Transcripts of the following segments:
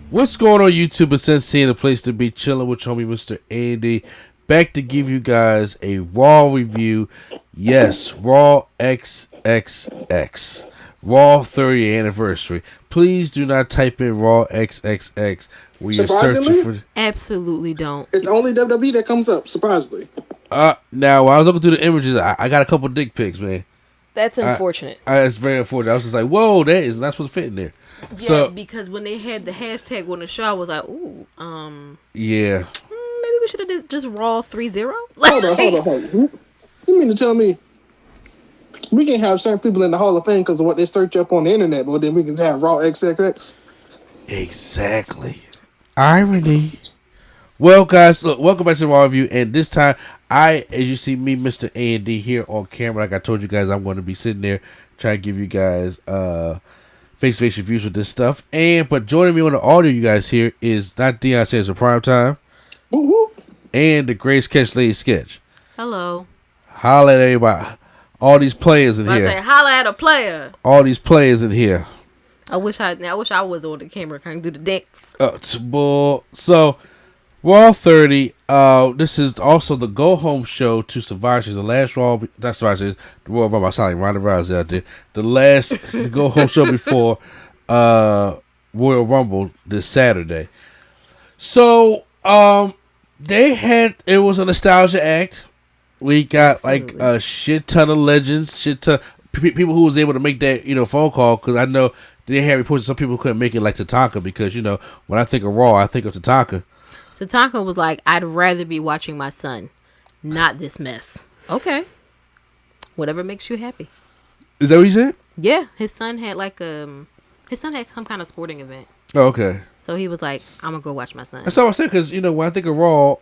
What's going on YouTube? It's Sensei, the place to be, chilling with homie Mr. Andy. Back to give you guys a Raw review. Yes, Raw XXX. Raw 30th anniversary. Please do not type in Raw XXX when you're searching for... Absolutely don't. It's only WWE that comes up, surprisingly. Now, while I was looking through the images, I got a couple dick pics, man. That's unfortunate. It's very unfortunate. I was just like, whoa, that is not supposed to fit in there. Yeah, so, because when they had the hashtag on the show, I was like, ooh, yeah. Maybe we should have did just Raw 3-0. Hold on. You mean to tell me we can have certain people in the Hall of Fame because of what they search up on the internet, but then we can have Raw XXX? Exactly. Irony. Well, guys, look, welcome back to the Raw Review, and this time, as you see me, Mr. A&D, here on camera, like I told you guys, I'm going to be sitting there trying to give you guys face-to-face reviews with this stuff. But joining me on the audio, you guys hear, is not Deion Sanders for Prime Time, and the Grace Catch Lady Sketch. Hello. Holla at everybody. All these players in here. I say, holla at a player. All these players in here. I wish I was on the camera, kind of do the dance. So, Raw 30. This is also the go-home show to Survivor Series. The last Raw, not Survivor Series, the Royal Rumble. I sound like Ronda Rousey out there. The last go-home show before Royal Rumble this Saturday. So, it was a nostalgia act. We got like a shit ton of legends, people who was able to make that phone call, because I know they had reports some people couldn't make it, like Tatanka, because when I think of Raw, I think of Tatanka. Tatanka was like, I'd rather be watching my son, not this mess. Okay, whatever makes you happy. Is that what you said? Yeah, his son had some kind of sporting event. Oh, okay. So he was like, I'm gonna go watch my son. That's all I said, because when I think of Raw,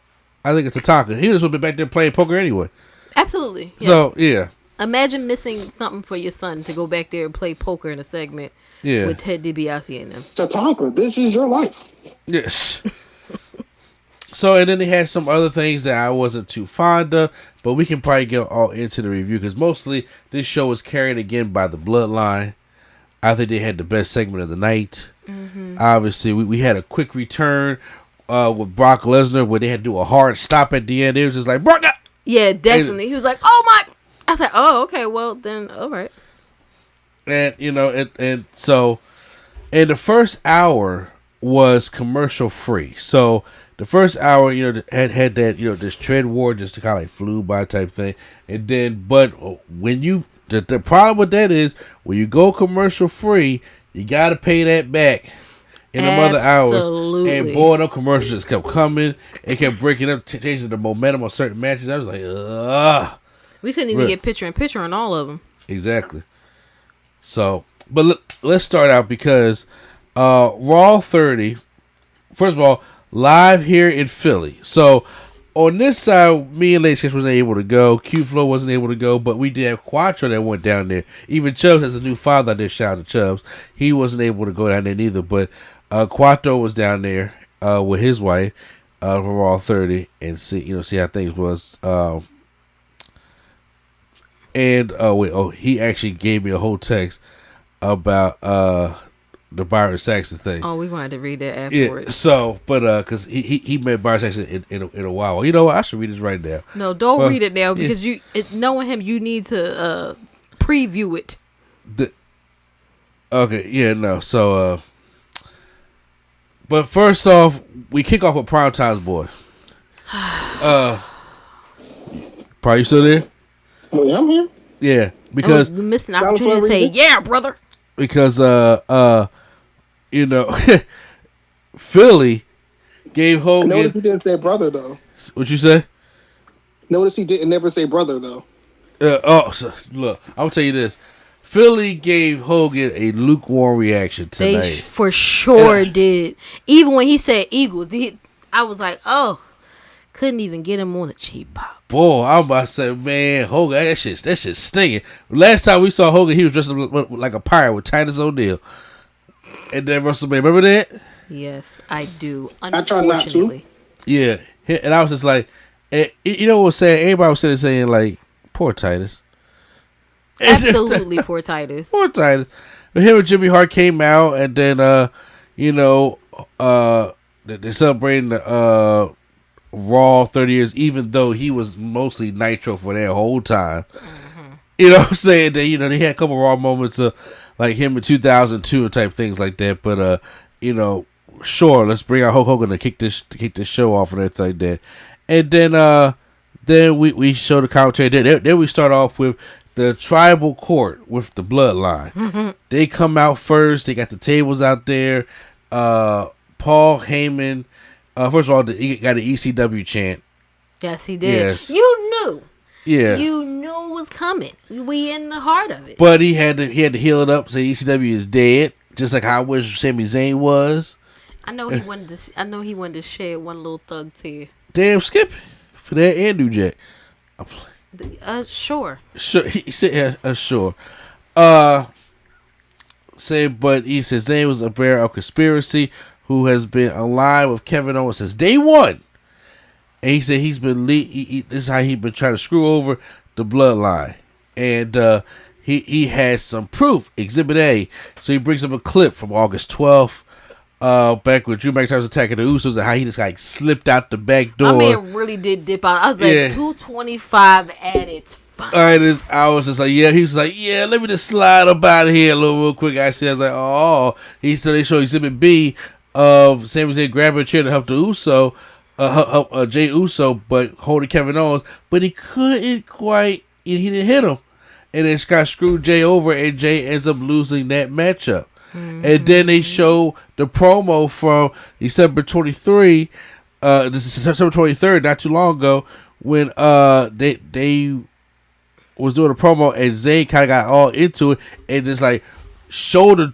I think it's Tatanka. He just would be back there playing poker anyway. Absolutely. Yes. So, yeah. Imagine missing something for your son to go back there and play poker in a segment with Ted DiBiase in them. Tatanka, this is your life. Yes. So, and then they had some other things that I wasn't too fond of, but we can probably get all into the review, because mostly this show was carried again by the Bloodline. I think they had the best segment of the night. Mm-hmm. Obviously, we had a quick return with Brock Lesnar, where they had to do a hard stop at the end. It was just like, Brock! Yeah, definitely. He was like, oh my... I was like, oh, okay, well, then, all right. And, so, and the first hour was commercial free. So, the first hour, had that, this trade war just kind of like flew by type thing. And then, but when the problem with that is, when you go commercial free, you got to pay that back in the other hours. And boy, no commercials just kept coming. It kept breaking up, changing the momentum on certain matches. I was like, ugh. We couldn't even get picture-in-picture on all of them. Exactly. So, but let's start out, because Raw 30, first of all, live here in Philly. So, on this side, me and Lady Sketch wasn't able to go. Q-Flow wasn't able to go, but we did have Quattro that went down there. Even Chubbs has a new father out there, shout out to Chubbs. He wasn't able to go down there neither, but Quattro was down there with his wife for Raw 30 and see how things was. He actually gave me a whole text about the Byron Saxton thing. Oh, we wanted to read that afterwards. Yeah, so, but because he met Byron Saxton in a while. You know what? I should read this right now. No, don't read it now, because knowing him, you need to preview it. So, but first off, we kick off with Primetime's boy. Probably still there? Well, I'm here. Yeah, because we missed an opportunity to say, "Yeah, brother." Because Philly gave Hogan. Notice he didn't say brother though. What you say? Notice he didn't never say brother though. Look, I'll tell you this. Philly gave Hogan a lukewarm reaction tonight. They for sure did. Even when he said Eagles, I was like, oh, couldn't even get him on a cheap pop. Boy, I'm about to say, man, Hogan, that shit's stinging. Last time we saw Hogan, he was dressed up like a pirate with Titus O'Neil. And then WrestleMania, remember that? Yes, I do. I try not to. Yeah, and I was just like, you know what was saying? Everybody was saying like, poor Titus. Absolutely, poor Titus. Poor Titus. But him and Jimmy Hart came out, and then they're celebrating the Raw 30 years, even though he was mostly Nitro for that whole time. You know what I'm saying? That, you know, they had a couple Raw moments of like him in 2002 and type things like that. But you know, sure, let's bring out Hulk Hogan to kick this show off and everything like that. And then we show the commentary. Then we start off with the tribal court with the bloodline. They come out first. They got the tables out there. Paul Heyman. First of all, he got an ECW chant. Yes, he did. Yes. You knew. Yeah. You knew it was coming. We in the heart of it. But he had to heal it up. Say ECW is dead, just like how I wish Sami Zayn was. I know he wanted to share one little thug tear. Damn, Skip for that and New Jack. Sure. Sure. He said, sure. But he said Zayn was a bearer of conspiracy who has been alive with Kevin Owens since day one. And he said he's been this is how he's been trying to screw over the bloodline. And he has some proof, Exhibit A. So he brings up a clip from August 12th. Back when Drew McIntyre was attacking the Usos and how he just like slipped out the back door. My man really did dip out. I was like 225 at its finest. I was just like, yeah. He was like, yeah. Let me just slide up out of here a little real quick. I was like, oh. They show Exhibit B of Sami Zayn grabbing a chair to help the Uso, help Jay Uso, but holding Kevin Owens, but he couldn't quite. He didn't hit him, and then Scott screwed Jay over, and Jay ends up losing that matchup. And then they show the promo from December 23, this is September 23rd, not too long ago, when they was doing a promo and Zayn kind of got all into it and just like shoulder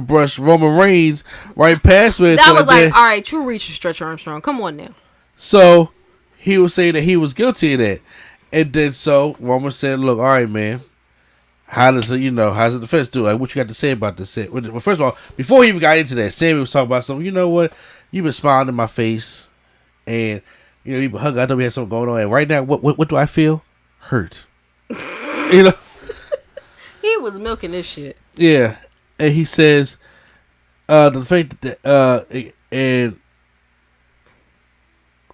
brush Roman Reigns right past me. That was like, all right, true reach, Stretch Armstrong. Come on now. So he was saying that he was guilty of that. And then so Roman said, look, all right, man. How's the defense do? Like, what you got to say about this? Well, first of all, before he even got into that, Sammy was talking about something. You know what? You've been smiling in my face, and you've been hugging. I know we had something going on, and right now, what do I feel? Hurt. He was milking this shit. Yeah, and he says, the fact that and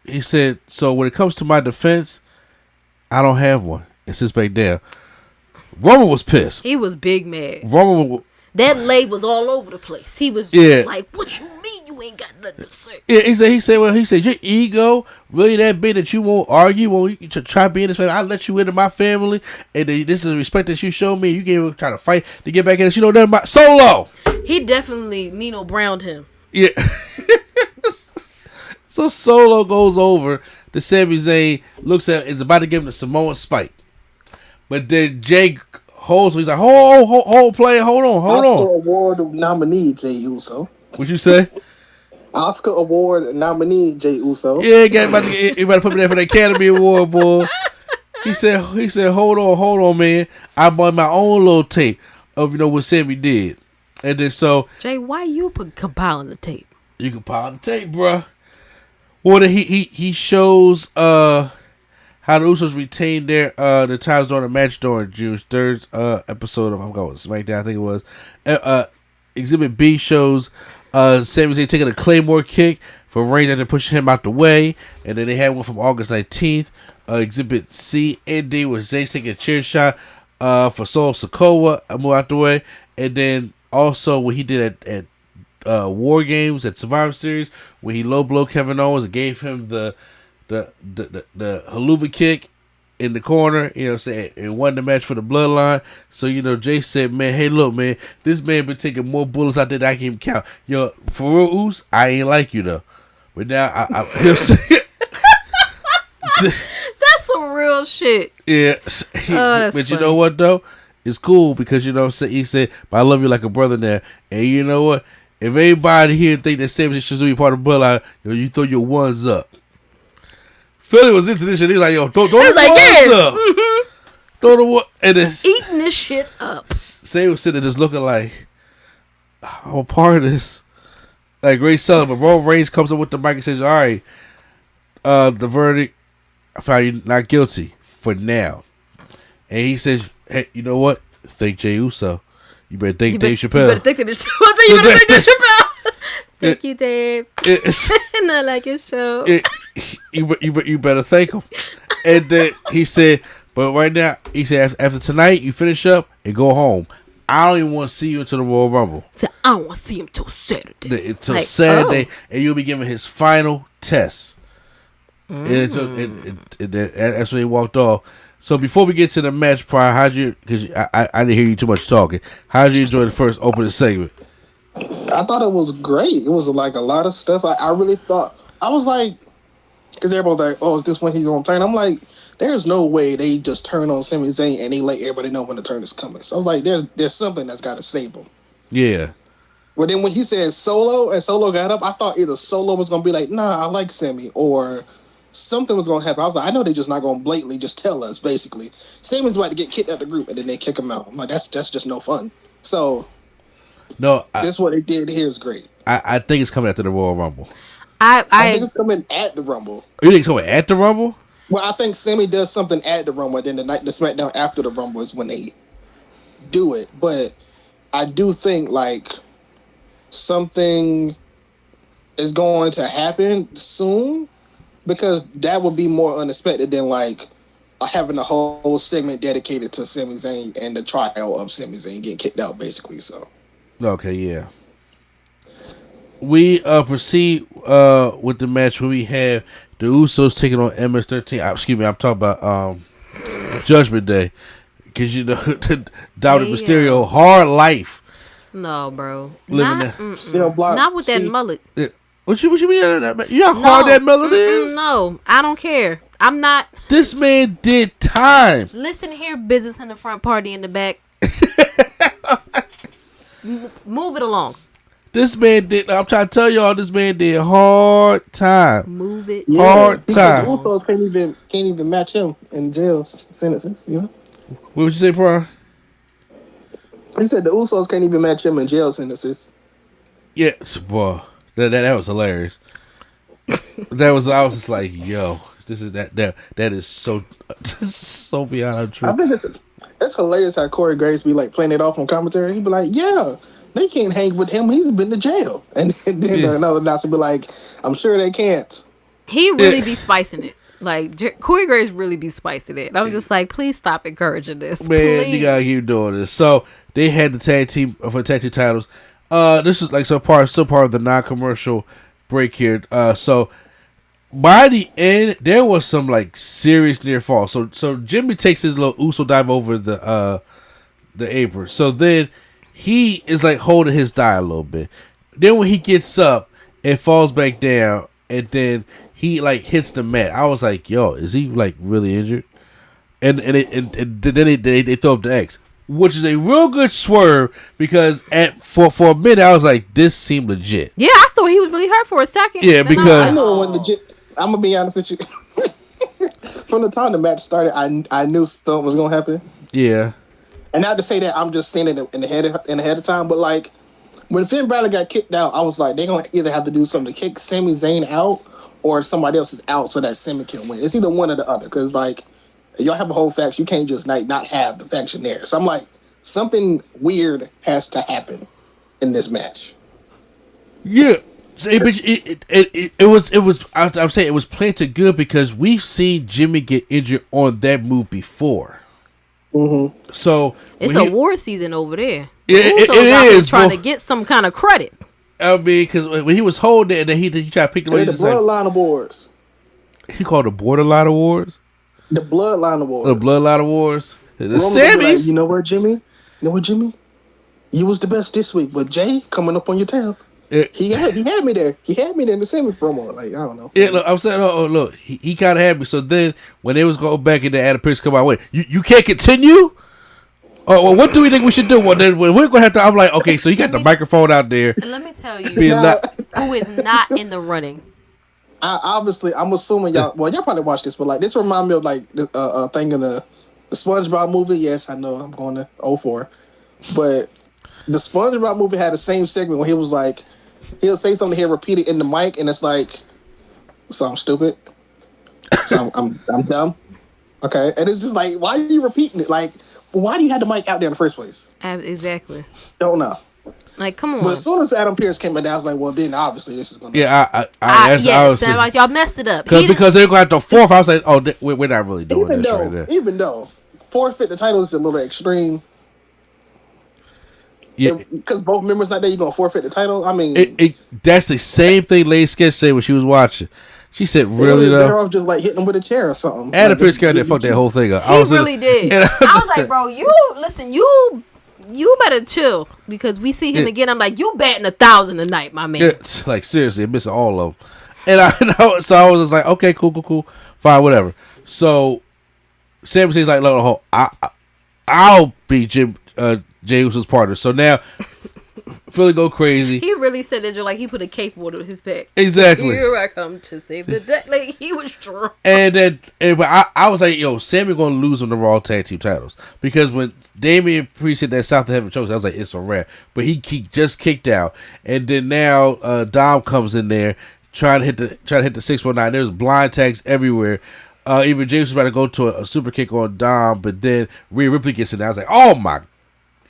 he said, so when it comes to my defense, I don't have one. It sits back there. Roman was pissed. He was big mad. That leg was all over the place. He was just like, what you mean you ain't got nothing to say? Yeah, he said, your ego really that big that you won't argue, won't try being this way. I let you into my family, and this is the respect that you show me. You can't try to fight to get back in. You know nothing about Solo. He definitely Nino Browned him. Yeah. So Solo goes over to Sami Zayn, looks at, is about to give him the Samoan spike. But then Jay holds him. He's like, hold, player, hold on. Oscar Award nominee Jay Uso. What you say? Oscar Award nominee Jay Uso. Yeah, you better put me there for the Academy Award, boy. He said, hold on, man. I bought my own little tape of what Sammy did, and then so Jay, why you compiling the tape? You compile the tape, bruh. Well, then he shows how the Usos retained their titles during the match during June's third episode of Smackdown, I think it was. Exhibit B shows Sami Zayn taking a Claymore kick for Reigns after pushing him out the way, and then they had one from August 19th. Exhibit C ending with Zayn taking a chair shot for Solo Sikoa, move out the way, and then also what he did at War Games at Survivor Series, where he low blow Kevin Owens and gave him the haluva kick in the corner, and won the match for the bloodline. So, Jay said, man, hey, look, man, this man been taking more bullets out there than I can even count. For real, Oos, I ain't like you, though. But now, he'll say it. That's some real shit. Yeah. But funny. You know what, though? It's cool because, he said, but I love you like a brother now. And you know what? If anybody here think that Sami should be part of the bloodline, you throw your ones up. Philly was into this shit. He was like, yo, throw the ones up. Mm-hmm. Throw the one. And then eating this shit up. Sami was sitting there just looking like, I'm a part of this. Like Ray Sullivan. But Roman Reigns comes up with the mic and says, all right, the verdict, I found you not guilty for now. And he says, hey, you know what? Thank Jey Uso. You better thank Dave Chappelle. You better thank Dave Chappelle. Thank you, Dave. And I like your show. You better thank him. And then he said, but right now, he said, after tonight, you finish up and go home. I don't even want to see you until the Royal Rumble. So I don't want to see him till Saturday. Until like, Saturday, and you'll be giving his final test. And that's when he walked off. So before we get to the match, prior, how'd you? Because I didn't hear you too much talking. How'd you enjoy the first opening segment? I thought it was great. It was like a lot of stuff. I really thought, I was like, because everybody was like, oh, is this when he's gonna turn? I'm like, there's no way they just turn on Sami Zayn and they let everybody know when the turn is coming. So I was like, there's something that's got to save him. Yeah. But then when he said Solo and Solo got up, I thought either Solo was gonna be like, nah, I like Sami, or something was gonna happen. I was like, I know they're just not gonna blatantly just tell us. Basically, Sami's about to get kicked out the group, and then they kick him out. I'm like, that's just no fun. So, no, this what they did here is great. I think it's coming after the Royal Rumble. I think it's coming at the Rumble. You think it's coming at the Rumble? Well, I think Sami does something at the Rumble, and then the SmackDown after the Rumble is when they do it. But I do think like something is going to happen soon, because that would be more unexpected than like having a whole segment dedicated to Sami Zayn and the trial of Sami Zayn getting kicked out, basically. So, okay, yeah. We proceed with the match where we have the Usos taking on MS-13. Excuse me, I'm talking about Judgment Day, because you know Dominic Mysterio, hard life. No, bro, not with that mullet. What you mean? You know how hard that mullet is? No, I don't care. I'm not. This man did time. Listen here, business in the front, party in the back. Move it along. This man did. I'm trying to tell y'all, this man did hard time. Move it. Hard he time. Said the Usos can't even match him in jail sentences. You know. What would you say, Brian? He said the Usos can't even match him in jail sentences. Yes, boy. That was hilarious. I was just like, yo, this is that is so so beyond untrue. I think it's hilarious how Corey Graves be like playing it off on commentary. He'd be like, yeah, they can't hang with him. He's been to jail. And then another announcer be like, I'm sure they can't. He really be spicing it. Like, Corey Graves really be spicing it. I'm just like, please stop encouraging this. Man, please. you gotta keep doing this. So they had the tag team for tag team titles. This is like still part of the non-commercial break here. So by the end, there was some like serious near fall. So Jimmy takes his little Uso dive over the apron. So then he is like holding his thigh a little bit. Then when he gets up, it falls back down, and then he like hits the mat. I was like, yo, is he like really injured? And then they throw up the X, which is a real good swerve, because for a minute I was like, this seemed legit. Yeah, I thought he was really hurt for a second. Yeah, because I know when legit. I'm gonna be honest with you. From the time the match started, I knew something was gonna happen. Yeah, and not to say that I'm just saying it in the head of time, but like when Finn Balor got kicked out, I was like, they're gonna either have to do something to kick Sami Zayn out, or somebody else is out so that Sami can win. It's either one or the other, because like y'all have a whole faction, you can't just like not have the faction there. So I'm like, something weird has to happen in this match. Yeah, it was. I'm saying it was planted good, because we've seen Jimmy get injured on that move before. Mm-hmm. So it's a war season over there. It is trying to get some kind of credit. I mean, because when he was holding it, and then he tried to pick the Bloodline Awards. He called the Borderline Awards. The Bloodline Awards. The Bloodline Awards. The Sammys. Like, you know what, Jimmy? You know what, Jimmy? You was the best this week, but Jay coming up on your tail. He had me there. He had me there in the semi promo. Like, I don't know. Yeah, look, I'm saying, look, he kind of had me. So then, when they was going back and the added picks come out, wait, you can't continue? Oh, well, what do we think we should do? Well, then we're going to have to, I'm like, okay, so you got the microphone out there. Let me tell you, who is not in the running. I'm assuming y'all probably watched this, but like, this remind me of like the thing in the SpongeBob movie. Yes, I know I'm going to 04. But the SpongeBob movie had the same segment where he was like, he'll say something here, repeat it in the mic, and it's like, so I'm stupid. So I'm dumb. Okay. And it's just like, why are you repeating it? Like, why do you have the mic out there in the first place? Exactly. Don't know. Like, come on. But as soon as Adam Pearce came in, I was like, well, then obviously this is gonna. Yeah, I was like, y'all messed it up. Because they got the fourth. I was like, oh, we're not really doing this right there. Even though forfeit the title is a little extreme. Yeah, because both members not there, you gonna forfeit the title. I mean, that's the same thing Lady Sketch said when she was watching. She said, "Really though?" They're just like hitting them with a chair or something. Adam Pearce carried that fuck that whole thing up. He really did. I was like, bro, you better chill because we see him again. I'm like, you batting 1,000 a night, my man. It's like seriously, missing all of them. And I was just like, okay, cool, fine, whatever. So Sami Zayn's like, look, I'll be Jey Uso's partner. So now Philly go crazy. He really said that like he put a cape over his back. Exactly. Here I come to save the day. Like he was drunk. And then, but I was like, yo, Sammy gonna lose on the Raw Tag Team titles because when Damian Priest hit that South of Heaven choke, I was like, it's a wrap. But he just kicked out, and then now Dom comes in there trying to hit the 619. There's blind tags everywhere. Even James was about to go to a super kick on Dom, but then Rhea Ripley gets in there. I was like, oh my,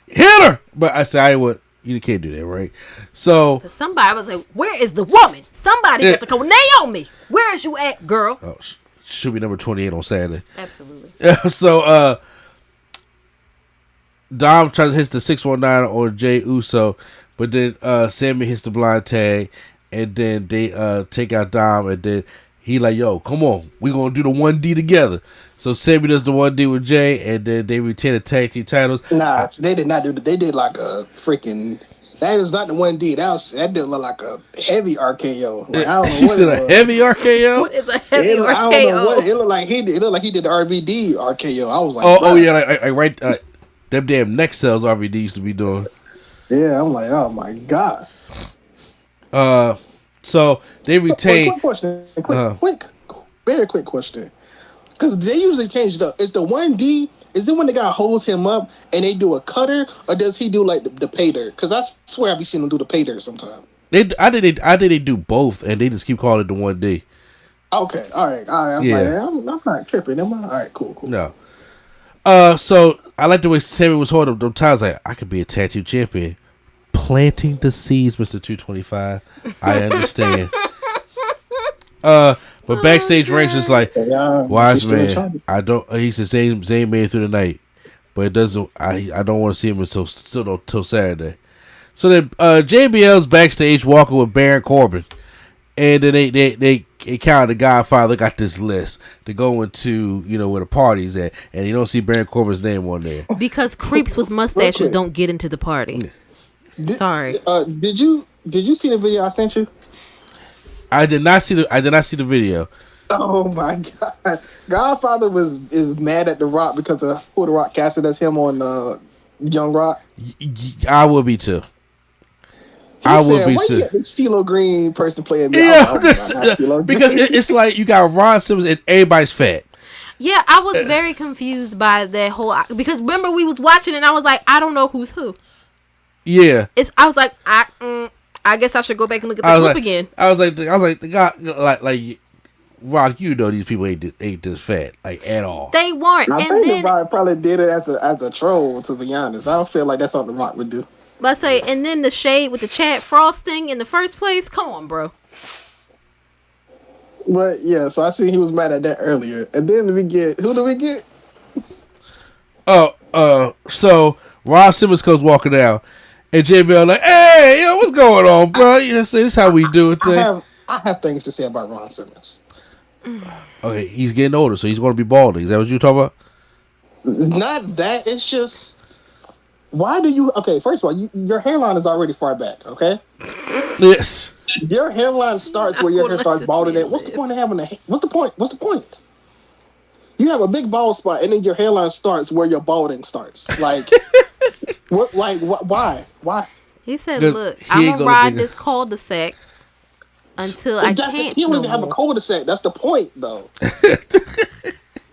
hit her! But I said, you can't do that, right? So somebody was like, where is the woman? Somebody got to come. Naomi, where is you at, girl? Oh, should be number 28 on Saturday. Absolutely. So Dom tries to hit the 619 on Jey Uso, but then Sammy hits the blind tag, and then they take out Dom, and then he like, yo, come on, we gonna do the 1D together. So Sammy does the 1D with Jay, and then they retain the tag team titles. Nah, they did not do that. They did like a freaking. That was not the 1D. That did look like a heavy RKO. Like, I don't know she what said a heavy RKO. What is a heavy RKO? I don't know what it looked like. It looked like he did the RVD RKO. I was like, oh yeah, right. Them damn neck cells RVD used to be doing. Yeah, I'm like, oh my god. So they retain. Quick question. Very quick question. Because they usually change it up. Is the 1D, is it when the guy holds him up and they do a cutter, or does he do like the pay dirt? Because I swear I be seeing them do the pay dirt sometimes. I did they do both, and they just keep calling it the 1D. Okay, all right. I was like, I'm not tripping. Am I? All right, cool. No. So I like the way Sammy was holding them times. Like, I could be a tattoo champion. Planting the seeds, Mr. 225. I understand. But backstage ranks is like, wise man. I don't. He said Zayn made it through the night, but it doesn't. I don't want to see him until Saturday. So then JBL's backstage walking with Baron Corbin, and then they counted the Godfather got this list to go into where the party's at, and you don't see Baron Corbin's name on there because creeps with mustaches don't get into the party. Sorry. Did you see the video I sent you? I did not see the video. Oh my god! Godfather is mad at The Rock because of who The Rock casted as him on Young Rock. I would be too. Why you got this CeeLo Green person playing me? Yeah, because it's like you got Ron Simmons and everybody's fat. Yeah, I was very confused by that whole because remember we was watching and I was like, I don't know who's who. Yeah, I was like, I guess I should go back and look at the clip again. I was like, the guy like Rock, these people ain't this fat like at all. They weren't. I think The Rock probably did it as a troll. To be honest, I don't feel like that's something The Rock would do. But I say, and then the shade with the Chad Frost thing in the first place. Come on, bro. But yeah, so I see he was mad at that earlier, and then who do we get? So Ron Simmons comes walking out. And JBL like, hey, yo, what's going on, bro? This is how we do it. I have things to say about Ron Simmons. Okay, he's getting older, so he's going to be balding. Is that what you're talking about? Not that. It's just, why do you? Okay, first of all, your hairline is already far back. Okay. Yes. Your hairline starts where your hair starts balding. At what's the point of having What's the point? You have a big bald spot, and then your hairline starts where your balding starts. Like. What? Like what? Why? He said, "Look, I'm gonna ride this cul-de-sac until I can't." He don't even have a cul-de-sac. That's the point, though.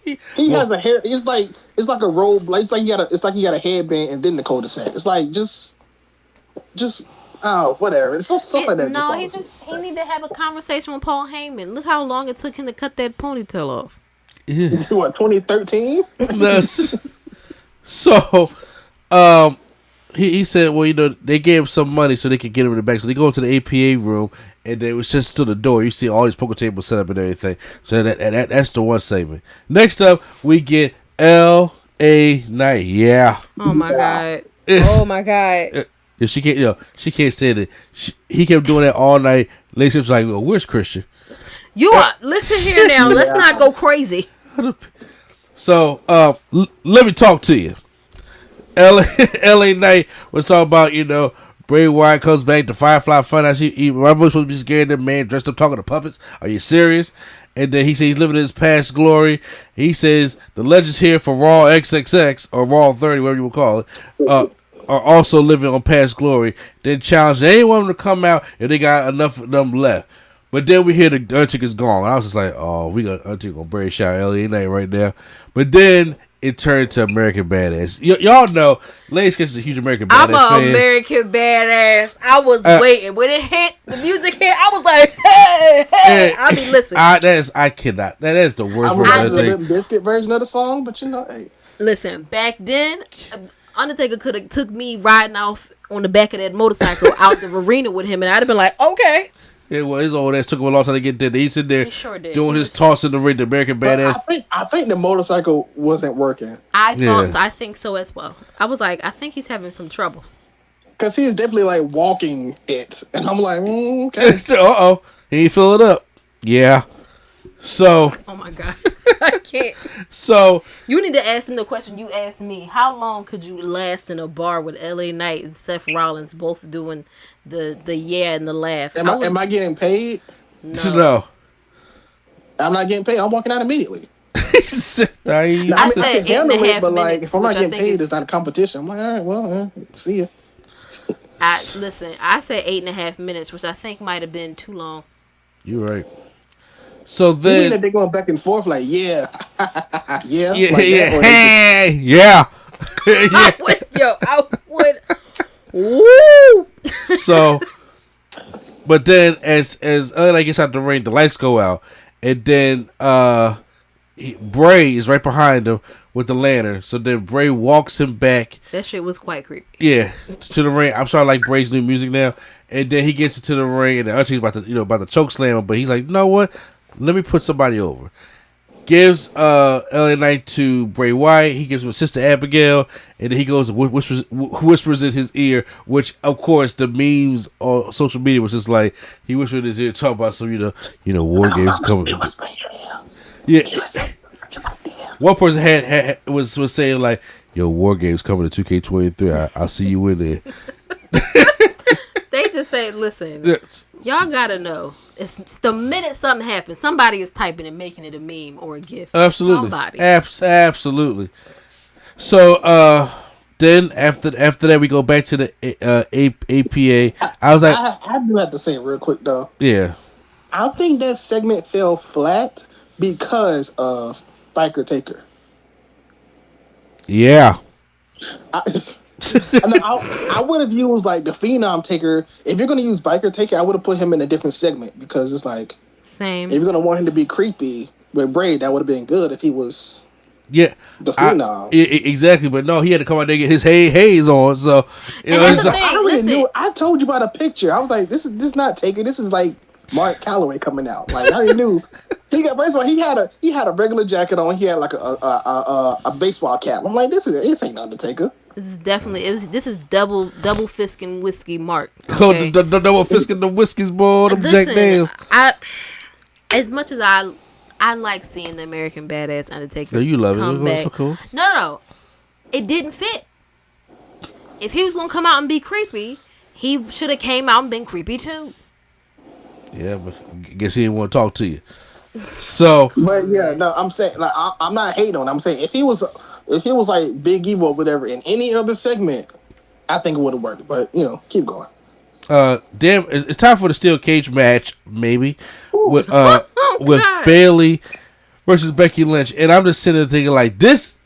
He has a hair. It's like a robe. Like it's like he got a headband and then the cul-de-sac. It's like just whatever. It's so like that. No, he need to have a conversation with Paul Heyman. Look how long it took him to cut that ponytail off. Yeah. What, 2013? So, he said, well, they gave him some money so they could get him in the back. So they go into the APA room, and it was just to the door. You see all these poker tables set up and everything. So that's the one segment. Next up, we get L.A. Knight. Yeah. Oh my god. Oh my god. She can't say that. He kept doing that all night. Lacey was like, well, where's Christian? You are, listen here now. Let's not go crazy. So, let me talk to you. LA Knight was talking about, Bray Wyatt comes back to Firefly Funhouse. My voice supposed to be scared of the man dressed up talking to puppets. Are you serious? And then he says he's living in his past glory. He says the legends here for Raw XXX or Raw 30, whatever you will call it, are also living on past glory. Then challenge anyone to come out if they got enough of them left. But then we hear the Undertaker's gone. I was just like, oh, Undertaker gonna Bray shout LA Knight right now. But then it turned to American Badass. y'all know, Lady Sketch is a huge American Badass fan. I'm an American Badass. I was waiting. When it hit, the music hit, I was like, hey. I mean, listen. I cannot. That is the worst version. I was a Limp Bizkit version of the song, but hey. Listen, back then, Undertaker could have took me riding off on the back of that motorcycle out the arena with him, and I'd have been like, okay. Yeah, well, his old ass took him a long time to get there. He's in there doing his toss in the ring, the American Badass. I think the motorcycle wasn't working. I think so as well. I was like, I think he's having some troubles. Because he's definitely like walking it. And I'm like, okay. Uh-oh. He ain't fill it up. Yeah. So. Oh my God. I can't. So. You need to ask him the question you asked me. How long could you last in a bar with LA Knight and Seth Rollins both doing the yeah and the laugh? Am I getting paid? No. I'm not getting paid. I'm walking out immediately. I said 8.5 minutes. But like, if I'm not getting paid, it's not a competition. I'm like, all right, well, see ya. I said 8.5 minutes, which I think might have been too long. You're right. So then you mean they're going back and forth like, yeah, yeah, hey, yeah. I would. Woo! So, but then as LA gets out the ring, the lights go out, and then Bray is right behind him with the lantern. So then Bray walks him back. That shit was quite creepy. Yeah, to the ring. I'm sorry, like Bray's new music now. And then he gets into the ring, and the Undertaker's about to choke slam him, but he's like, you know what? Let me put somebody over. Gives LA Knight to Bray Wyatt. He gives him Sister Abigail, and then he goes and whispers in his ear, which of course the memes on social media was just like he whispered in his ear, talking about some war games coming. Yeah. One person was saying like, "Yo, war games coming to 2K23. I'll see you in there." They just say, "Listen, y'all gotta know. It's the minute something happens, somebody is typing and making it a meme or a GIF. Absolutely, somebody. Absolutely." So then after that, we go back to the APA. I was like, I do have to say real quick though. Yeah, I think that segment fell flat because of Biker Taker. Yeah. I would have used like the Phenom Taker. If you're going to use Biker Taker, I would have put him in a different segment because it's like, same. If you're going to want him to be creepy with Bray, that would have been good if he was the Phenom. Exactly, but no, he had to come out there and get his haze on. So I already knew. I told you about a picture. I was like, this is not Taker. This is like Mark Calloway coming out. Like I already knew. He had a regular jacket on. He had like a baseball cap. I'm like, this ain't Undertaker. This is definitely this is double fisking whiskey Mark. Okay? Oh, the double fisking the whiskey's boy, the Jack Daniels. As much as I like seeing the American Badass Undertaker. No, you love come it. Back. It's so cool. No, it didn't fit. If he was gonna come out and be creepy, he should have came out and been creepy too. Yeah, but I guess he didn't want to talk to you. So, but yeah, no, I'm saying like I'm not hating on him. I'm saying if he was like Big Evil or whatever in any other segment, I think it would have worked. But keep going. Damn, it's time for the steel cage match, maybe with Bayley versus Becky Lynch, and I'm just sitting there thinking like this.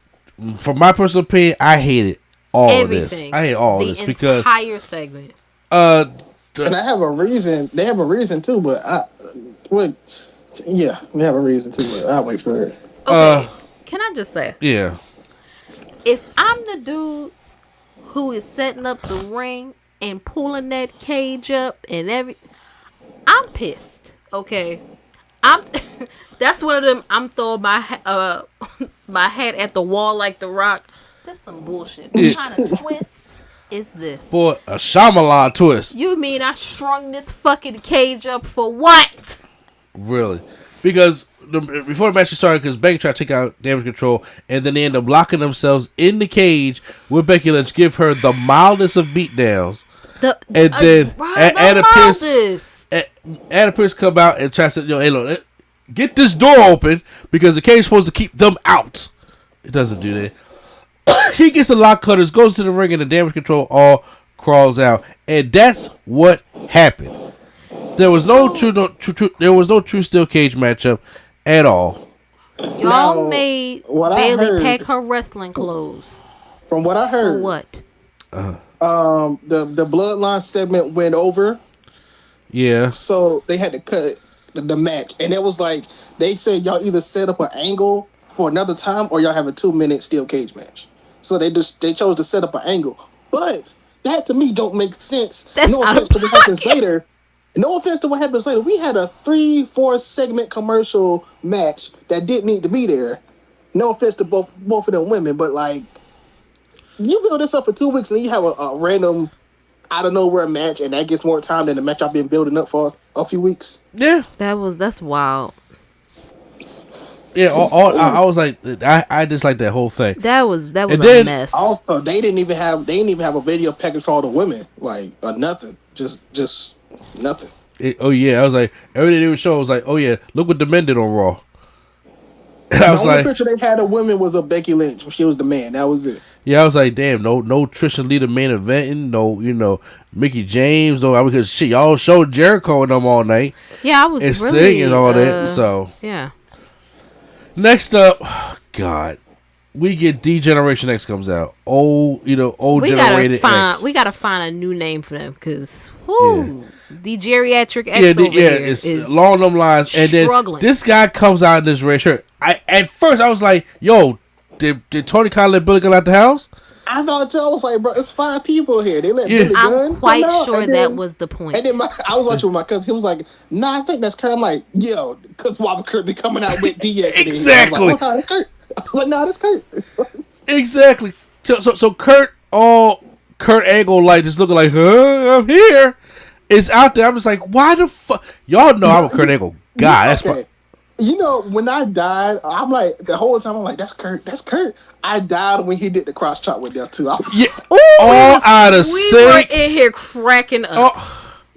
From my personal opinion, I hated all of this. I hate all of this because entire segment. And I have a reason. They have a reason too, but we have a reason too. But I'll wait for it. Okay, can I just say? Yeah. If I'm the dudes who is setting up the ring and pulling that cage up and I'm pissed. Okay, that's one of them. I'm throwing my my hat at the wall like The Rock. This some bullshit. What kind of twist is this? Boy, a Shyamalan twist. You mean I strung this fucking cage up for what? Really? Because before the match started, because Becky tried to take out Damage Control, and then they end up locking themselves in the cage with Becky Lynch, give her the mildest of beatdowns. And then Adam Pearce come out and try to say, hey, look, get this door open because the cage is supposed to keep them out. It doesn't do that. He gets the lock cutters, goes to the ring, and the Damage Control all crawls out. And that's what happened. There was no true steel cage matchup at all. Y'all made Bayley pack her wrestling clothes. From what I heard, for what? The Bloodline segment went over. Yeah. So they had to cut the match, and it was like they said y'all either set up an angle for another time or y'all have a 2-minute steel cage match. So they chose to set up an angle, but that to me don't make sense. No offense to what happens later. No offense to what happens later. We had a 3-4 segment commercial match that didn't need to be there. No offense to both of them women, but like, you build this up for 2 weeks and then you have a random out of nowhere match, and that gets more time than the match I've been building up for a few weeks. Yeah, that's wild. Yeah, I was like, I just like that whole thing. That was a mess. Also, they didn't even have a video package for all the women, like nothing, just nothing. I was like, everything they would show was like, oh yeah, look what the men did on Raw. And the only picture they had of women was of Becky Lynch. She was the man. That was it. Yeah, I was like, damn, no Trish Lee the main eventing, no, Mickey James, no, because shit, y'all showed Jericho and them all night. Yeah, I was and really Sting and all that. So yeah. Next up, God, we get D-Generation X comes out. Old generated X. We gotta find a new name for them because the geriatric X over here it's is along them lines. And struggling. Then this guy comes out in this red shirt. At first I was like, yo, did Tony Khan let Billy Gunn out the house? I thought y'all was like, bro, it's 5 people here. They let Billy Gunn. I'm quite sure that was the point. And then I was watching with my cousin. He was like, "Nah, I think that's Kurt." I'm like, "Yo, because Robert Kurt be coming out with DX." Exactly. I was like, "Oh, that's Kurt." I was like, "Nah, that's Kurt." Exactly. So Kurt Angle like just looking like, I'm here. It's out there. I'm just like, why the fuck? Y'all know I'm a Kurt Angle guy. That's why. You know, when I died, I'm like, the whole time I'm like, that's Kurt. That's Kurt. I died when he did the cross chop with them too. Yeah. All out of sync. We were in here cracking up.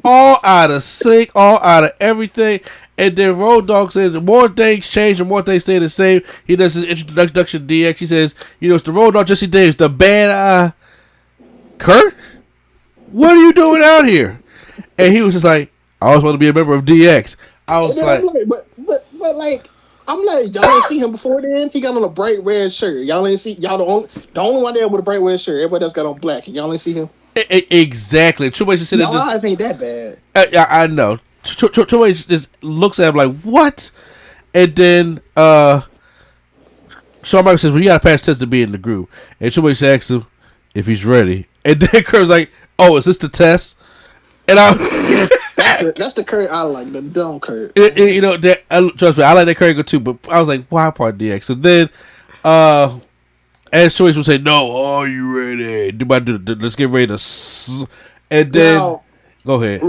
All out of sync. All out of everything. And then Road Dogg said the more things change, the more things stay the same. He does his introduction DX. He says, it's the Road Dogg Jesse Davis, the band. Kurt, what are you doing out here? And he was just like, I always want to be a member of DX. I was like, but like, I'm like, y'all ain't see him before then. He got on a bright red shirt. Y'all ain't see y'all the only one there with a bright red shirt. Everybody else got on black, and y'all ain't see him. Exactly. Triple H just said y'all eyes ain't that bad. I know. Triple H just looks at him like, what? And then Shawn Michaels says, well, you gotta pass test to be in the group. And Triple H asks him if he's ready. And then Kurt's like, oh, is this the test? And that's the Kurt I like, the dumb Kurt. Trust me, I like that Kurt Angle too, but I was like, why part DX? So then, as Choice would say, no, are you ready? Let's get ready to. And then, go ahead.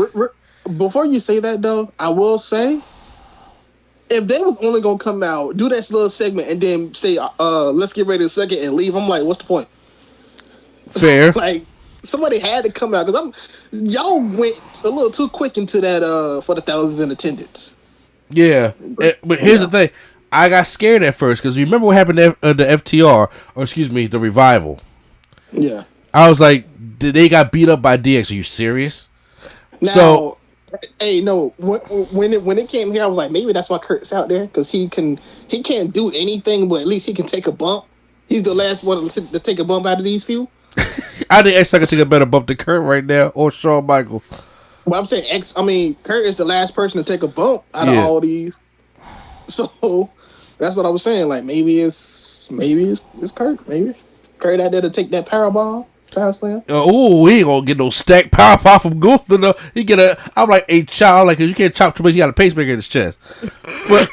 Before you say that though, I will say, if they was only gonna come out, do that little segment, and then say, let's get ready to second and leave, I'm like, what's the point? Fair. Like, somebody had to come out because y'all went a little too quick into that for the thousands in attendance. Yeah, but here's the thing: I got scared at first because remember what happened to the FTR, or excuse me, the Revival. Yeah, I was like, they got beat up by DX. Are you serious? Now, hey, no. When it came here, I was like, maybe that's why Kurt's out there because he can't do anything, but at least he can take a bump. He's the last one to take a bump out of these few. I think X can take a better bump than Kurt right now, or Shawn Michaels. Well, I'm saying Kurt is the last person to take a bump out of all these. So that's what I was saying. Like maybe it's Kurt. Maybe Kurt out there to take that power bomb. Power slam. He ain't gonna get no stack power pop from Gunther. No, he get a. I'm like a child. Like you can't chop too much. You got a pacemaker in his chest. But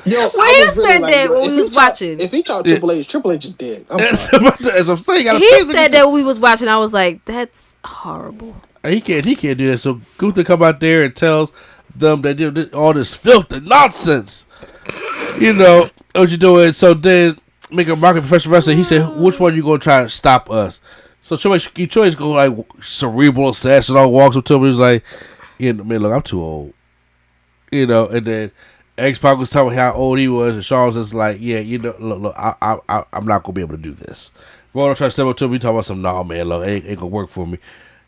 Yo, Well, he said that when we was watching. If he chopped Triple H is dead. as I'm saying, he got a He pacemaker. said that when we was watching. I was like, that's horrible. He can't do that. So Gunther come out there and tells them that you know, all this filth and nonsense. You know what you doing? So then make a market professional wrestler. He said, "Which one you gonna try to stop us?" So he tries to go like cerebral assassin. All walks up to him. He was like, "You know, man, look, I'm too old." You know, and then X-Pac was telling how old he was, and Shawn was just like, "Yeah, you know, look, I'm not gonna be able to do this." Roller tried to step up to him. He talking about some, "Nah, man, look, ain't gonna work for me."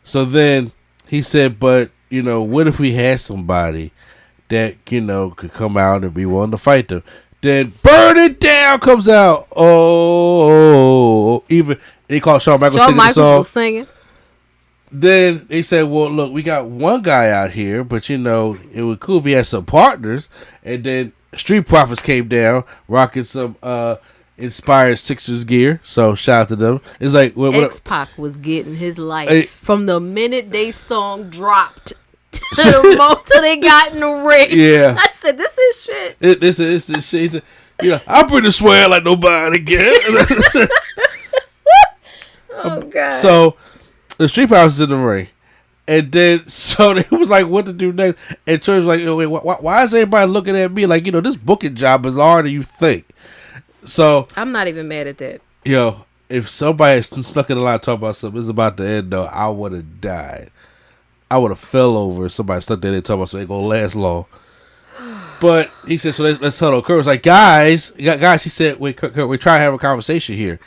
So then he said, "But you know, what if we had somebody that you know could come out and be willing to fight them?" Then "Burn It Down" comes out. Oh, even they called Shawn Michaels Shawn singing the Michaels song. was singing. Then they said, "Well, look, we got one guy out here, but you know, it would cool if he had some partners." And then Street Profits came down, rocking some inspired Sixers gear. So shout out to them. It's like X-Pac was getting his life from the minute they song dropped to the moment they got in the ring. Yeah, I said, "This is shit." This is shit. You know, I'm pretty swear like nobody again. Oh god. So the Street Profits in the ring. And then, so it was like, what to do next? And Church was like, wait, why is everybody looking at me like, you know, this booking job is harder than you think? So I'm not even mad at that. Yo, if somebody snuck in the line talking about something, it's about to end though, I would have died. I would have fell over if somebody stuck there and talking about something ain't gonna last long. But he said, so let's huddle. Kurt was like, guys, he said, wait, Kurt, we're trying to have a conversation here.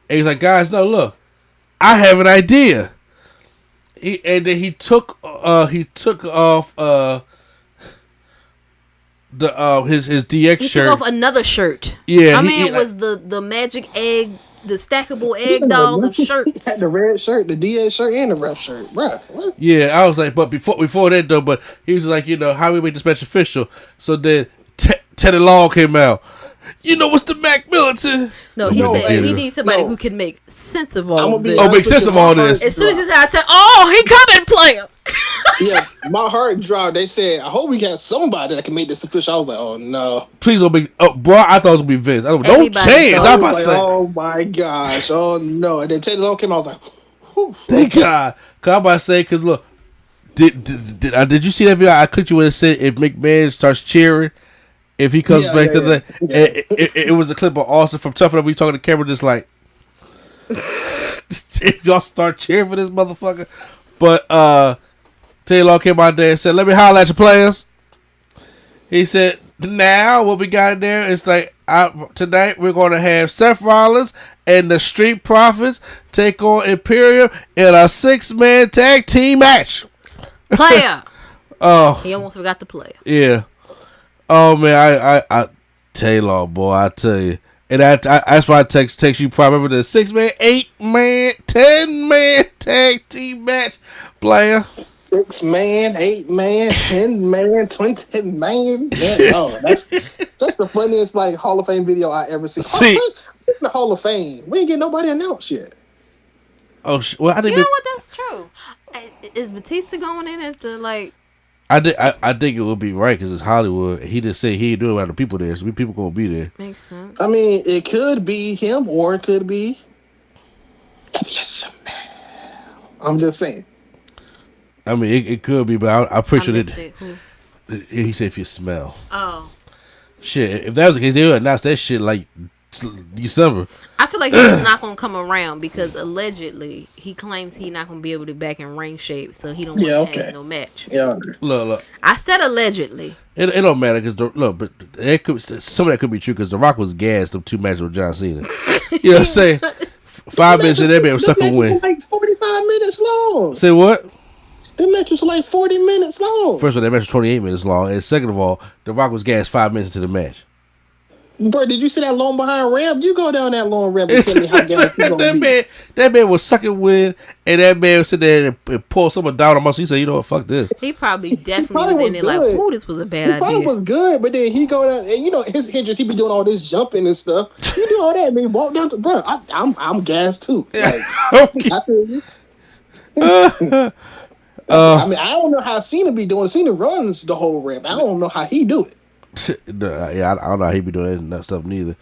And he's like, guys, no, look, I have an idea. And then he took off his DX He shirt. took off another shirt. Yeah, it was the magic egg, the stackable egg dolls of shirts. He had the red shirt, the DX shirt, and the ref shirt, bruh. What? Yeah, I was like, but before that though, but he was like, you know, how we make this match official? So then Teddy Long came out. You know what's the Mac Militant? No, he said we need somebody who can make sense of all this. Oh, make sense of all this. As soon as he said, I said, "Oh, he coming, player." Yeah, my heart dropped. They said, "I hope we got somebody that can make this official." I was like, "Oh no, please don't be." Oh, bro, I thought it was gonna be Vince. Don't chance. I was about to say, "Oh my gosh, oh no!" And then Teddy Long came out. I was like, whew. "Thank God." Cause I'm about to say, cause look, did you see that video? I clicked you when it said if McMahon starts cheering. If he comes back to the, it was a clip of Austin from Tough Enough. We talking to the camera, just like, if y'all start cheering for this motherfucker. But Taylor came out there and said, "Let me holler at your players." He said, "Now what we got in there is like tonight we're going to have Seth Rollins and the Street Profits take on Imperium in a 6-man tag team match." Player. Oh, he almost forgot the player. Yeah. Oh man, I Taylor, boy, I tell you, and that's why I text you. Probably remember the 6-man, 8-man, 10-man tag team match, player. 6-man, 8-man, 10-man, 20-man. Oh, that's the funniest like Hall of Fame video I ever seen. See, the Hall of Fame, we ain't get nobody announced yet. Oh, well, I think you know what? That's true. Is Batista going in as the like? I think it would be right because it's Hollywood. He just said he ain't doing it without the people there, so people gonna be there. Makes sense. I mean, it could be him or it could be. Yes, man. I'm just saying. I mean, it could be, but I'm pretty sure that he said if you smell. Oh. Shit, if that was the case, they would announce that shit like December. I feel like he's not gonna come around because allegedly he claims he's not gonna be able to be back in ring shape, so he don't want to have no match. Yeah. Look. I said allegedly. It don't matter because but some of that could be true because The Rock was gassed up 2 matches with John Cena. You know what I'm saying? 5 minutes in there, man, sucker win. Like 45 minutes long. Say what? The match was like 40 minutes long. First of all, that match was 28 minutes long, and second of all, The Rock was gassed 5 minutes into the match. Bro, did you see that long behind ramp? You go down that long ramp and tell me how gas you gonna be. That man was sucking wind, and that man was sitting there and pull someone down on muscle. He said, "You know what? Fuck this." He probably definitely was in there like, "Ooh, this was a bad idea." He probably was good, but then he go down, and you know his hinges. He be doing all this jumping and stuff. You do all that, man. Walk down to, bro. I'm gassed too. Like, I feel you. I mean, I don't know how Cena be doing. Cena runs the whole ramp. I don't know how he do it. Yeah, I don't know how he be doing that stuff neither.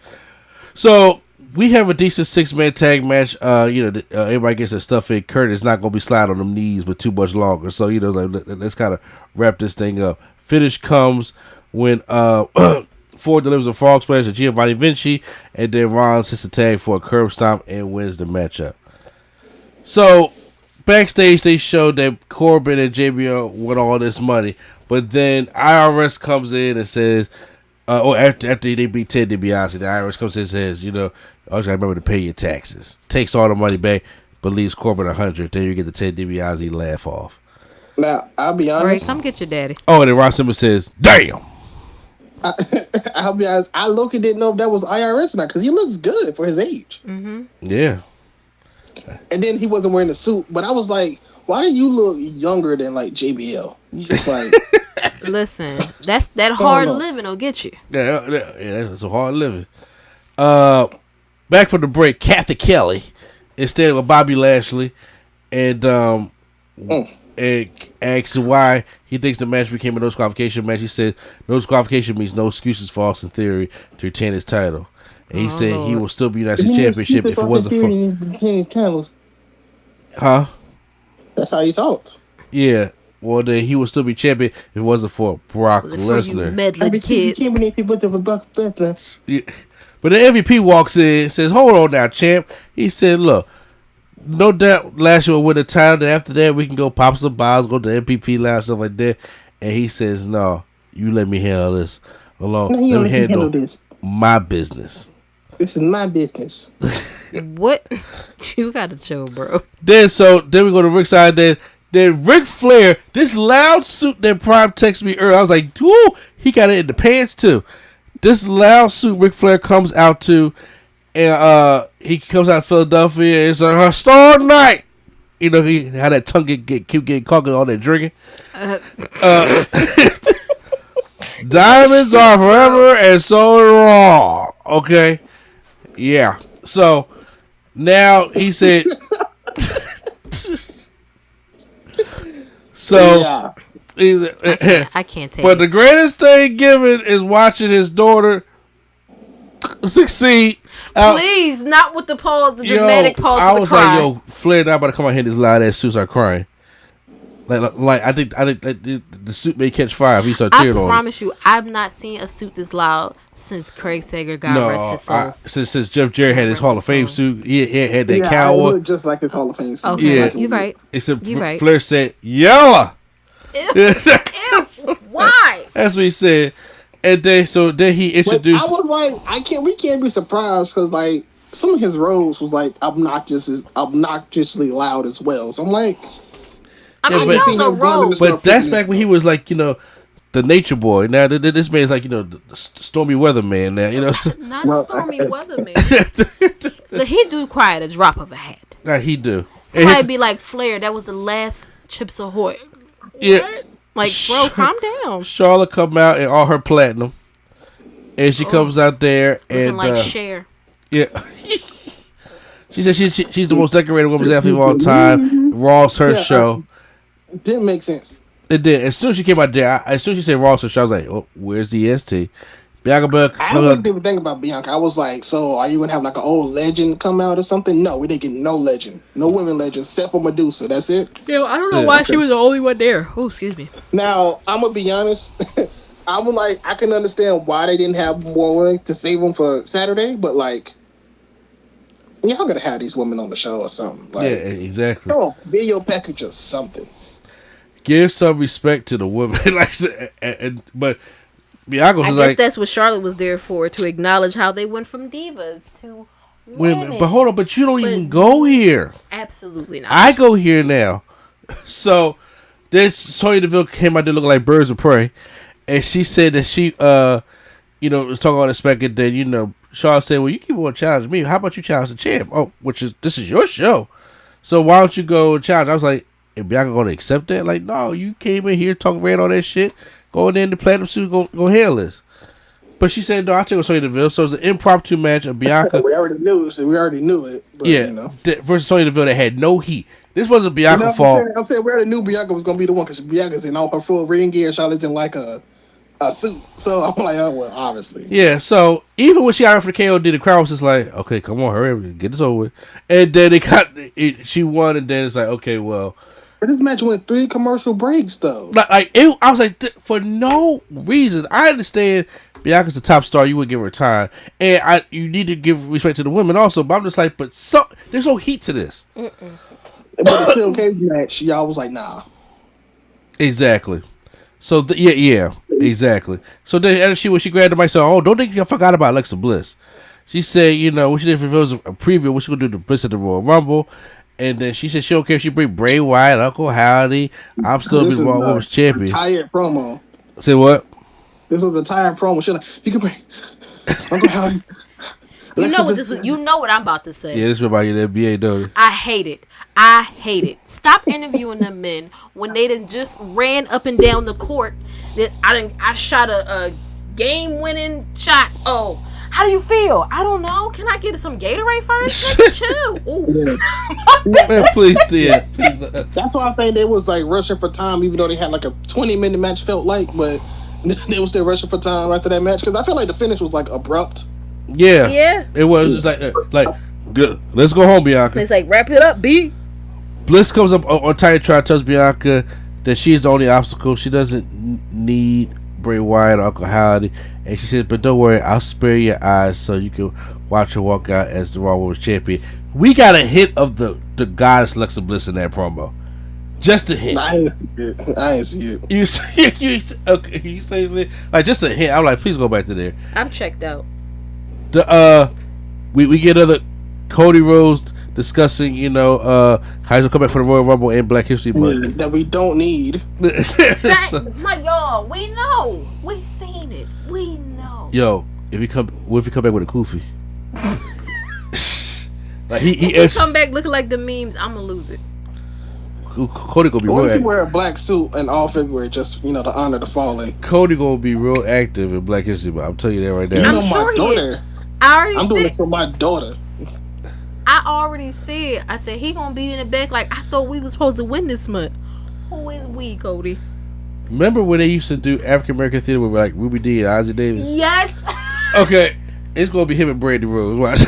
So we have a decent 6-man tag match. Everybody gets their stuff in. Kurt is not going to be sliding on them knees but too much longer. So let's kind of wrap this thing up. Finish comes when Ford delivers a frog splash to Giovanni Vinci, and then Rollins hits the tag for a curb stomp and wins the matchup. So backstage, they showed that Corbin and JBL won all this money, but then IRS comes in and says, after they beat Ted DiBiase, the IRS comes in and says, you gotta remember to pay your taxes. Takes all the money back, but leaves Corbin $100. Then you get the Ted DiBiase laugh off. Now, I'll be honest. Right, come get your daddy. Oh, and then Ron Simmons says, "Damn." I'll be honest. I low-key didn't know if that was IRS or not because he looks good for his age. Mm-hmm. Yeah. And then he wasn't wearing a suit, but I was like, why do you look younger than like JBL? Just like, listen, that hard living will get you. Yeah, that's a hard living. Back from the break, Kathy Kelly instead of Bobby Lashley, and asks why he thinks the match became a no disqualification match. He said no disqualification means no excuses for Austin Theory to retain his title. And he said Lord. He will still be United States Championship if it wasn't for... Huh? That's how he talked. Yeah. Well, then he would still be champion if it wasn't for Brock Lesnar. Yeah. But the MVP walks in and says, "Hold on now, champ." He said, "Look, no doubt Lashley will win the title. Then after that, we can go pop some bottles, go to the MVP lounge, stuff like that." And he says, "No, you let me handle this alone. Let me handle this. My business. This is my business." What? You gotta chill, bro. Then we go to Rick's side. Then Ric Flair, this loud suit that Prime texted me earlier. I was like, "Woo!" He got it in the pants too. This loud suit Ric Flair comes out to, and he comes out of Philadelphia. It's a historic night. You know, he had that tongue keep getting caught on that drinking. Diamonds are forever, and so are Raw. Okay, yeah. So now he said. So yeah. I can't take but it. the greatest thing given is watching his daughter succeed. Please, not with the pause, the dramatic pause. I was like, "Yo, Flair, not about to come out here in this loud ass suit, start crying." Like I think the suit may catch fire if he start tearing on. I promise you, I've not seen a suit this loud since Craig Sager got rest his soul. Since Jeff Jarrett had his Hall of Fame suit, he had that cowl. It looked just like his Hall of Fame suit. Okay, yeah, you're right. Except right. Flair said, "Yella." Ew, why? That's what he said. And then he introduced. But I was like, we can't be surprised because like some of his roles was like obnoxiously loud as well. So I'm like, but that's back when he was like, the nature boy. Now this man's like, the stormy weatherman. Now not stormy weatherman. He do cry at a drop of a hat. Nah, he do. Somebody be like Flair. That was the last Chips Ahoy. Yeah. Like, bro, calm down. Charlotte come out in all her platinum, and she comes out there and like Cher. Yeah. She said she's the most decorated women's athlete of all time. Raw's her show. It didn't make sense. It did. As soon as she came out there, as soon as she said Raw's her show, I was like, "Oh, where's the ST?" Bianca Belair. I wasn't even thinking about Bianca. I was like, so are you gonna have like an old legend come out or something? No, we didn't get no legend, no women legends, except for Medusa. That's it. Yeah, I don't know why she was the only one there. Oh, excuse me. Now I'm gonna be honest. I can understand why they didn't have more women to save them for Saturday, but like, y'all gotta have these women on the show or something. Like, yeah, exactly. Oh, video package or something. Give some respect to the women, but. Bianca was like, that's what Charlotte was there for, to acknowledge how they went from divas to women. But hold on, but you don't even go here. Absolutely not. I go here now. So this Sonya Deville came out there looking like birds of prey, and she said that she was talking about the spec, and then Shaw said, "Well, you keep on challenging me. How about you challenge the champ? Oh, this is your show, so why don't you go challenge?" I was like, "Is Bianca going to accept that? Like, no, you came in here talking ran all that shit, going in the platinum suit, go handle this." But she said, "No, I'll take Sonya Deville." So it's an impromptu match of Bianca. We already knew it. But, versus Sonya Deville that had no heat. This wasn't Bianca's fault. I'm saying we already knew Bianca was gonna be the one because Bianca's in all her full ring gear. Charlotte's in like a suit. So I'm like, oh well, obviously. Yeah. So even when she got her for the KO, the crowd was just like, "Okay, come on, hurry, get this over with." And then she won, and then it's like, okay, well. But this match went 3 commercial breaks though. I was like, for no reason. I understand Bianca's the top star. You would give her time, and you need to give respect to the women also. But I'm just like, there's no heat to this. But the steel cage match, y'all was like, nah. Exactly. So exactly. So then when she grabbed the mic, said, "Oh, don't think I forgot about Alexa Bliss." She said, what she did for was a preview. What she gonna do to Bliss at the Royal Rumble. And then she said she don't care if she bring Bray Wyatt, Uncle Howdy. I'm still be Raw Women's Champion. Tired promo. Say what? This was a tired promo. She's like, you can bring Uncle Howdy. You know what I'm about to say. Yeah, this is about your NBA, don't it? I hate it. Stop interviewing them men when they done just ran up and down the court. That I shot a game-winning shot. Oh. How do you feel? I don't know. Can I get some Gatorade first? Chill. Ooh. Man, please. That's why I think they was like rushing for time, even though they had like a 20-minute match felt like, but they was still rushing for time after that match because I feel like the finish was like abrupt. Yeah. It was just like good. Let's go home, Bianca. It's like wrap it up, B. Bliss comes up on Titantron, tells Bianca that she's the only obstacle. She doesn't need Bray Wyatt or Uncle Howdy, and she said, "But don't worry, I'll spare your eyes so you can watch her walk out as the Raw Women's Champion." We got a hit of the goddess Alexa Bliss in that promo, just a hint. I didn't see it. You say like just a hint. I'm like, please go back to there. I'm checked out. We get another Cody Rhodes discussing, how he's gonna come back for the Royal Rumble and Black History Month that we don't need. Y'all, we know, we seen it, we know. Yo, what if he come back with a kufi? Like he come back looking like the memes, I'ma lose it. Cody gonna be real. What if he wear a black suit in all February, just to honor the fallen? Cody gonna be real active in Black History Month. I'm telling you that right now. I'm sure my daughter. I'm doing this for my daughter. I already said. I said he gonna be in the back. Like I thought we was supposed to win this month. Who is we, Cody? Remember when they used to do African American theater with like Ruby Dee and Ozzie Davis? Yes. Okay, it's gonna be him and Brandy Rose. Watch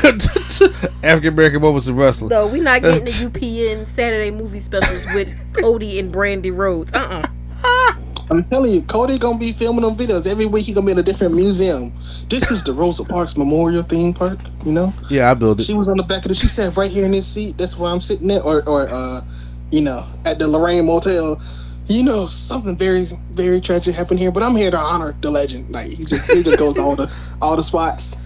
African American moments in wrestling. No, we're not getting the UPN Saturday movie specials with Cody and Brandy Rhodes. I'm telling you, Cody gonna be filming them videos every week. He gonna be in a different museum. This is the Rosa Parks Memorial theme park. Yeah, I built it. She was on the back of the. She sat right here in this seat. That's where I'm sitting at, or at the Lorraine Motel. Something very, very tragic happened here, but I'm here to honor the legend. Like he just goes to all the spots.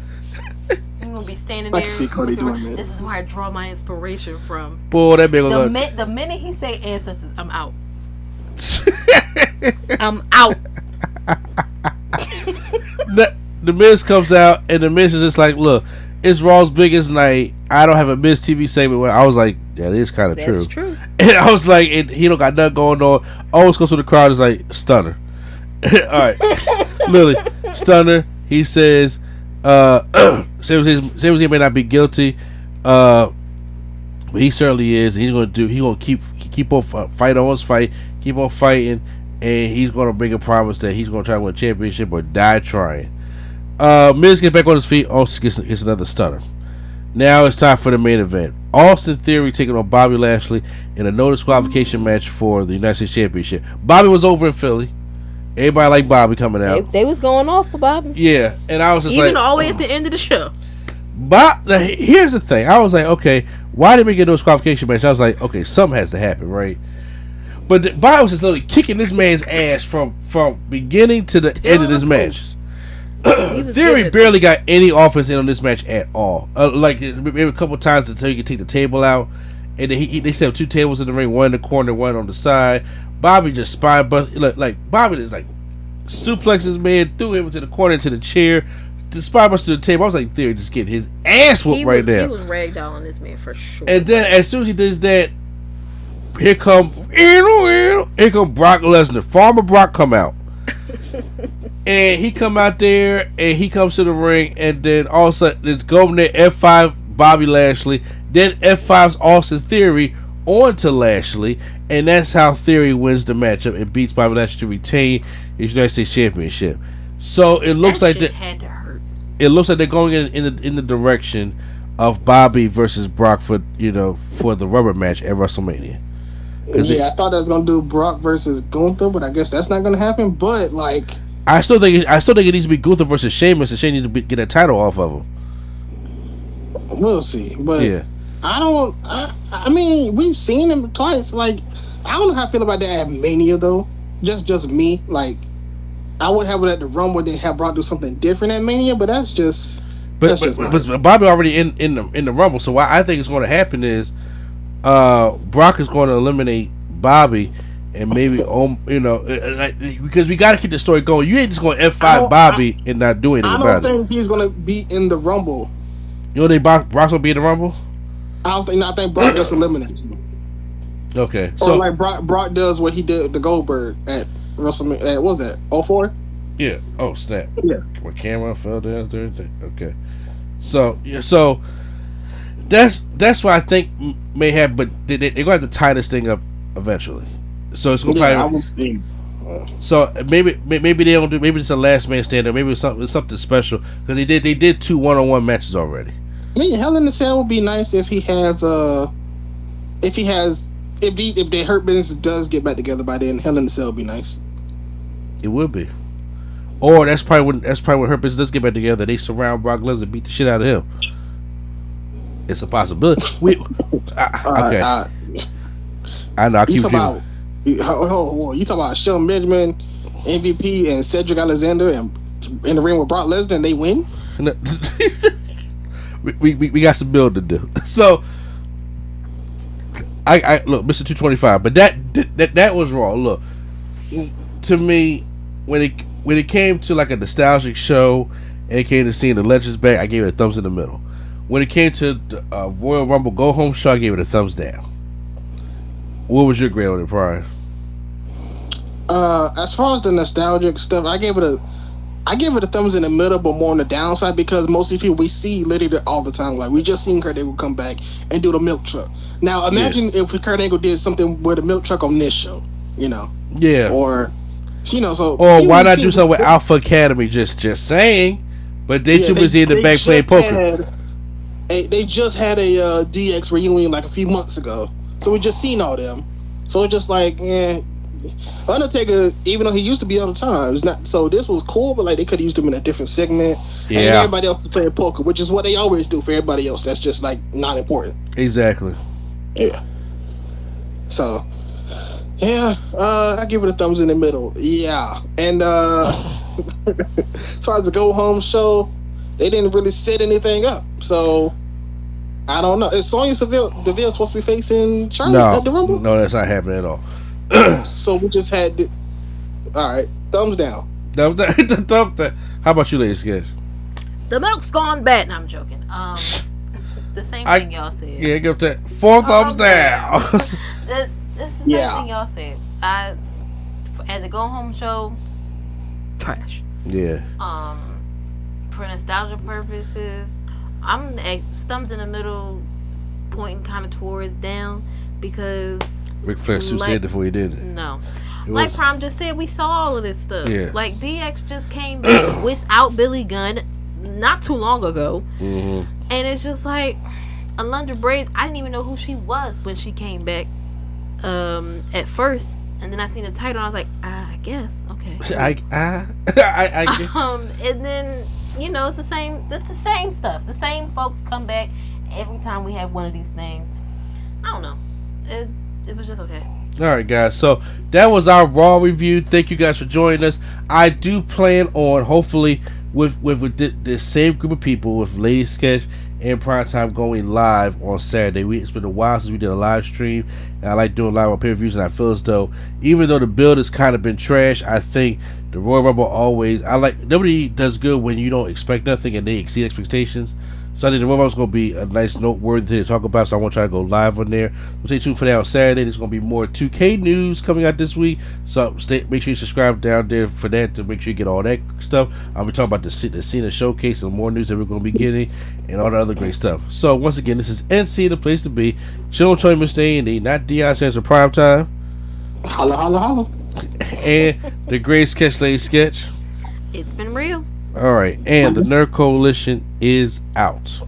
I'm gonna be standing there. I can see Cody doing that. This is where I draw my inspiration from. Boy, that big the minute he say ancestors, I'm out. I'm out. The Miz comes out, and the Miz is just like, "Look, it's Raw's biggest night. I don't have a Miz TV segment." Where I was like, "That is kind of true." That's true. And I was like, and he don't got nothing going on. Always goes to the crowd is like, "Stunner." All right, literally, Stunner. He says, "Same may not be guilty, but he certainly is. He's gonna keep on fight, keep on fighting, and he's gonna bring a promise that he's gonna try to win a championship or die trying." Miz gets back on his feet. Also gets another stunner. Now it's time for the main event. Austin Theory taking on Bobby Lashley in a no disqualification match for the United States Championship. Bobby was over in Philly. Everybody liked Bobby coming out. They was going off for Bobby. Yeah, and I was just even all the way at the end of the show. But here's the thing. I was like, okay, why did we get no disqualification match? I was like, okay, something has to happen, right? But Bobby was just literally kicking this man's ass from beginning to the end of this match. Theory barely got any offense in on this match at all. Like maybe a couple times until you could take the table out, and then they still have 2 tables in the ring, one in the corner, one on the side. Bobby just spine bust. Like Bobby is like suplexes man, threw him into the corner, into the chair, the spot to the table. I was like, Theory just getting his ass whooped right now. He was ragdolling this man for sure. And then as soon as he does that, here come Brock Lesnar. Farmer Brock come out. And he come out there and he comes to the ring, and then all of a sudden it's going there F5 Bobby Lashley, then F5's Austin Theory onto Lashley, and that's how Theory wins the matchup and beats Bobby Lashley to retain his United States Championship. So it looks like that had to hurt. It looks like they're going in the direction of Bobby versus Brock for the rubber match at WrestleMania. Yeah, I thought I was gonna do Brock versus Gunther, but I guess that's not gonna happen. But like, I still think it needs to be Gunther versus Sheamus, and Sheamus needs to get a title off of him. We'll see, but yeah, I mean, we've seen him twice. Like, I don't know how I feel about that at Mania though. Just me. Like, I would have it at the Rumble. They have Brock do something different at Mania, but that's just. But Bobby already in the Rumble, so what I think is going to happen is, Brock is going to eliminate Bobby, and maybe because we got to keep the story going. You ain't just going to F5 Bobby and not do anything about it. I don't think he's going to be in the Rumble. You don't think Brock's going to be in the Rumble? I think Brock just eliminates him. Okay, so like Brock does what he did the Goldberg at WrestleMania. What was that? 04? Yeah. Oh snap. Yeah. When camera fell down, everything. Okay. So that's what I think may happen, but they're going to have to tie this thing up eventually. So it's going to probably. So maybe they don't do. Maybe it's a last man stand up. Maybe it's something special because they did 2 1-on-1 matches already. I mean, Hell in the Cell would be nice if the Hurt Business does get back together by then. Hell in the Cell would be nice. It would be. Or that's probably when Hurt Business does get back together. They surround Brock Lesnar, beat the shit out of him. It's a possibility. Okay. I know. I keep you talking about Shelton Benjamin, MVP, and Cedric Alexander, and in the ring with Brock Lesnar, and they win. we got some build to do. So I look, Mr. 225, but that was wrong. Look, to me, when it came to like a nostalgic show and it came to seeing the Legends back, I gave it a thumbs in the middle. When it came to Royal Rumble Go Home show, I gave it a thumbs down. What was your grade on it, Brian? As far as the nostalgic stuff, I gave it a thumbs in the middle, but more on the downside because most of the people we see literally all the time. Like, we just seen Kurt Angle come back and do the milk truck. Now imagine if Kurt Angle did something with a milk truck on this show, Yeah. Or why not do something with Alpha Academy? Just saying. But they too busy in the back playing poker. They just had a DX reunion like a few months ago, so we just seen all them. So it's just like, Undertaker, even though he used to be all the time, it's not. So this was cool, but like they could have used him in a different segment. Yeah. And everybody else is playing poker, which is what they always do for everybody else. That's just like not important. Exactly. Yeah. So, I give it a thumbs in the middle. Yeah, and as far as the Go Home show, they didn't really set anything up. So I don't know. Is Sonya Deville supposed to be facing Charlotte at the Rumble? No, that's not happening at all. So we just had all right, thumbs down. Thumbs down. How about you, ladies? Sketch? The milk's gone bad. No, I'm joking. The same thing y'all said. Yeah, give that 4 thumbs down. This is the same thing y'all said. As a Go Home show, trash. Yeah. For nostalgia purposes, I'm at thumbs in the middle, pointing kind of towards down because Ric Flair said it before he did it. No, like Prom just said, we saw all of this stuff. Yeah. Like DX just came back without Billy Gunn not too long ago, and it's just like Alundra Blayze. I didn't even know who she was when she came back at first, and then I seen the title and I was like, I guess okay. And then it's the same. It's the same stuff. The same folks come back every time we have one of these things. I don't know. It was just okay. All right, guys. So that was our Raw review. Thank you guys for joining us. I do plan on hopefully with the same group of people, with Lady Sketch in primetime going live on Saturday. It's been a while since we did a live stream, and I like doing live on pay-per-views, and I feel as though, even though the build has kind of been trash, I think the Royal Rumble always, WWE does good when you don't expect nothing and they exceed expectations. So I think the Royal Rumble is going to be a nice noteworthy thing to talk about, so I want to try to go live on there. So stay tuned for that on Saturday. There's going to be more 2K news coming out this week, so make sure you subscribe down there for that to make sure you get all that stuff. I'll be talking about the Cena Showcase and more news that we're going to be getting and all the other great stuff. So once again, this is NC, the place to be. Chill and Mr. A&E, not Deion Sanders for prime time. Holla, holla, holla. And the Great Sketch Lady Sketch. It's been real. All right, and the Nerd Coalition is out.